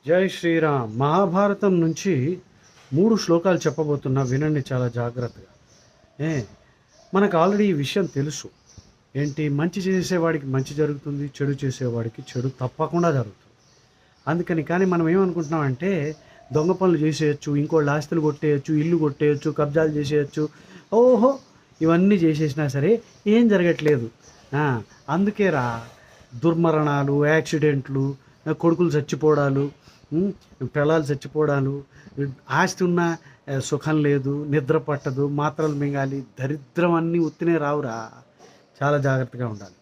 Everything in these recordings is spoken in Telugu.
జై శ్రీరామ్. మహాభారతం నుంచి 3 శ్లోకాలు చెప్పబోతున్నా, వినండి చాలా జాగ్రత్తగా. ఏ మనకు ఆల్రెడీ ఈ విషయం తెలుసు. ఏంటి, మంచి చేసేవాడికి మంచి జరుగుతుంది, చెడు చేసేవాడికి చెడు తప్పకుండా జరుగుతుంది. అందుకని కానీ మనం ఏమనుకుంటున్నామంటే దొంగ పనులు చేసేయచ్చు, ఇంకోళ్ళ ఆస్తులు కొట్టేయచ్చు, ఇల్లు కొట్టేయచ్చు, కబ్జాలు చేసేయచ్చు. ఓహో, ఇవన్నీ చేసేసినా సరే ఏం జరగట్లేదు. అందుకే దుర్మరణాలు, యాక్సిడెంట్లు, కొడుకులు చచ్చిపోవడాలు, పిల్లలు చచ్చిపోవడాలు, ఆస్తి ఉన్న సుఖం లేదు, నిద్ర పట్టదు, మాత్రలు మింగాలి, దరిద్రం అన్నీ ఉత్తినే రావురా. చాలా జాగ్రత్తగా ఉండాలి.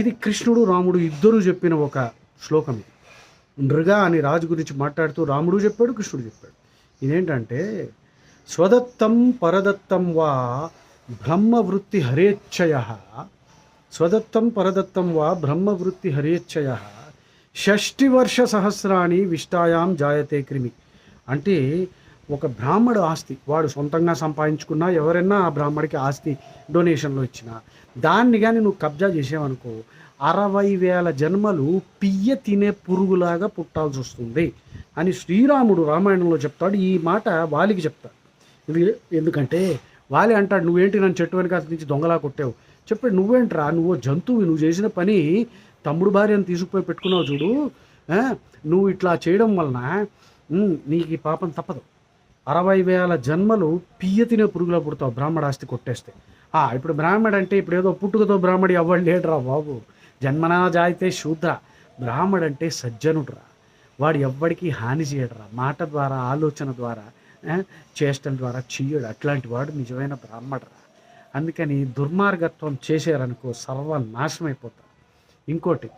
ఇది కృష్ణుడు రాముడు ఇద్దరూ చెప్పిన ఒక శ్లోకం. ఇది నృగా అని రాజు గురించి మాట్లాడుతూ రాముడు చెప్పాడు, కృష్ణుడు చెప్పాడు. ఇదేంటంటే, స్వదత్తం పరదత్తం వా బ్రహ్మవృత్తి హరేచ్ఛయ, స్వదత్తం పరదత్తం వా బ్రహ్మవృత్తి హరేచ్ఛయ, 60 వర్ష సహస్రాణి విష్టాయాం జాయతే క్రిమి. అంటే ఒక బ్రాహ్మడు ఆస్తి వాడు సొంతంగా సంపాదించుకున్నా, ఎవరైనా ఆ బ్రాహ్మడికి ఆస్తి డొనేషన్లో ఇచ్చినా, దాన్ని కానీ నువ్వు కబ్జా చేసావనుకో 60,000 జన్మలు పియ్య తినే పురుగులాగా పుట్టాల్సి వస్తుంది అని శ్రీరాముడు రామాయణంలో చెప్తాడు. ఈ మాట వాలికి చెప్తాడు. ఎందుకంటే వాలి అంటాడు, నువ్వేంటి నన్ను చెట్టు వెనక నుంచి దొంగలా కొట్టావు. చెప్పాడు, నువ్వేంట్రా, నువ్వు జంతువు, నువ్వు చేసిన పని తమ్ముడు భార్యను తీసుకుపోయి పెట్టుకున్నావు చూడు, నువ్వు ఇట్లా చేయడం వలన నీకు ఈ పాపం తప్పదు. 60,000 జన్మలు పియ్య తినే పురుగులా పుడతావు బ్రాహ్మడు ఆస్తి కొట్టేస్తే. ఇప్పుడు బ్రాహ్మడు అంటే ఇప్పుడు ఏదో పుట్టుకతో బ్రాహ్మడి అవ్వడు లేడురా బాబు. జన్మనా జాయితే శూద్ర. బ్రాహ్మడు అంటే సజ్జనుడురా. వాడు ఎవ్వడికి హాని చేయడురా. మాట ద్వారా, ఆలోచన ద్వారా, చేష్టల ద్వారా చెయ్యడు. అట్లాంటి వాడు నిజమైన బ్రాహ్మడురా. అందుకని దుర్మార్గత్వం చేశారనుకో సర్వనాశనం అయిపోతారు. ఇంకోటి,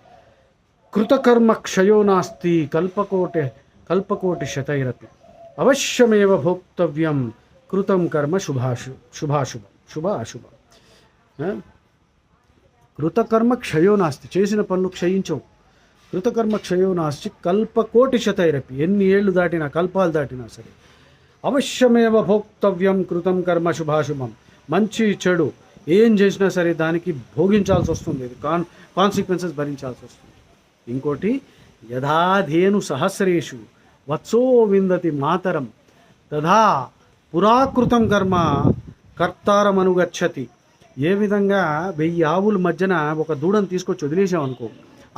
కృతకర్మ క్షయో నాస్తి కల్పకోటి శతైరపి అవశ్యమేవ భోక్తవ్యం కృతం కర్మ శుభ అశుభం. కృతకర్మ క్షయో నాస్తి, చేసిన పనులు క్షయించవు. కృతకర్మ క్షయో నాస్తి కల్పకోటి శతైరపి, ఎన్ని ఏళ్ళు దాటినా, కల్పాలు దాటినా సరే. అవశ్యమేవ భోక్తవ్యం కృతం కర్మ శుభాశుభం. మంచి చెడు ఏం చేసినా సరే దానికి భోగించాల్సి వస్తుంది, కాన్సిక్వెన్సెస్ భరించాల్సి వస్తుంది. ఇంకోటి, యథాధేను సహస్రేషు వత్సో విందతి మాతరం తథా పురాకృతం కర్మ కర్తారమనుగచ్చతి. ఏ విధంగా 1000 ఆవుల మధ్యన ఒక దూడను తీసుకొచ్చి వదిలేసామనుకో,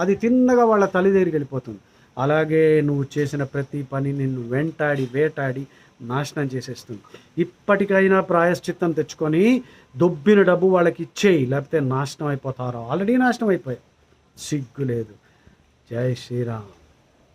అది తిన్నగా వాళ్ళ తల్లి దగ్గరికి వెళ్ళిపోతుంది. అలాగే నువ్వు చేసిన ప్రతి పని నిన్ను వెంటాడి వేటాడి నాశనం చేసేస్తుంది. ఇప్పటికైనా ప్రాయశ్చిత్తం తెచ్చుకొని దొబ్బిన డబ్బు వాళ్ళకి ఇచ్చేయి, లేకపోతే నాశనం అయిపోతారు. ఆల్రెడీ నాశనం అయిపోయాయి. సిగ్గు లేదు. జై శ్రీరామ్.